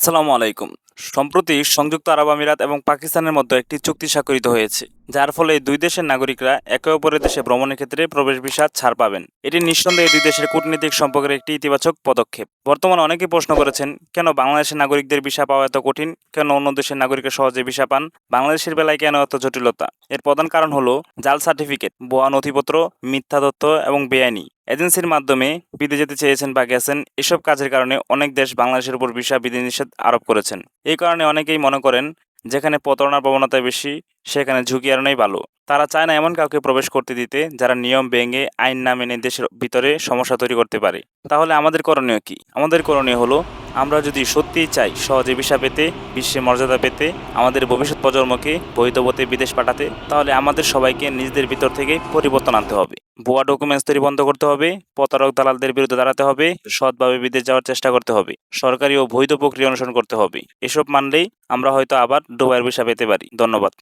আসসালামু আলাইকুম। সম্প্রতি সংযুক্ত আরব আমিরাত এবং পাকিস্তানের মধ্যে একটি চুক্তি স্বাক্ষরিত হয়েছে, যার ফলে দুই দেশের নাগরিকরা একে অপরের দেশে ভ্রমণের ক্ষেত্রে প্রবেশ ভিসা ছাড় পাবেন। এটি নিঃসন্দেহে দুই দেশের কূটনৈতিক সম্পর্কের একটি ইতিবাচক পদক্ষেপ। বর্তমানে অনেকেই প্রশ্ন করেছেন, কেন বাংলাদেশের নাগরিকদের ভিসা পাওয়া এত কঠিন, কেন অন্য দেশের নাগরিকরা সহজে ভিসা পান, বাংলাদেশের বেলায় কেন এত জটিলতা। এর প্রধান কারণ হলো জাল সার্টিফিকেট, ভুয়া নথিপত্র, মিথ্যা তথ্য এবং বেআইনি এজেন্সির মাধ্যমে বিদেশে যেতে চেয়েছেন বা গেছেন। এসব কাজের কারণে অনেক দেশ বাংলাদেশের উপর ভিসা বিধিনিষেধ আরোপ করেছেন। এই কারণে অনেকেই মনে করেন, যেখানে প্রতারণার প্রবণতা বেশি সেখানে ঝুঁকি এড়ানোই ভালো। তারা চায় না এমন কাউকে প্রবেশ করতে দিতে যারা নিয়ম ভেঙে আইন না মেনে দেশের ভিতরে সমস্যা তৈরি করতে পারে। তাহলে আমাদের করণীয় কি? আমাদের করণীয় হলো, আমরা যদি সত্যিই চাই সহজে ভিসা পেতে, বিশ্বে মর্যাদা পেতে, আমাদের ভবিষ্যৎ প্রজন্মকে বৈধ পথে বিদেশ পাঠাতে, তাহলে আমাদের সবাইকে নিজেদের ভিতর থেকে পরিবর্তন আনতে হবে। ভুয়া ডকুমেন্টস তৈরি বন্ধ করতে হবে, প্রতারক দালালদের বিরুদ্ধে দাঁড়াতে হবে, সৎভাবে বিদেশ যাওয়ার চেষ্টা করতে হবে, সরকারি ও বৈধ প্রক্রিয়া অনুসরণ করতে হবে। এসব মানলেই আমরা হয়তো আবার দুবাইয়ের ভিসা পেতে পারি। ধন্যবাদ।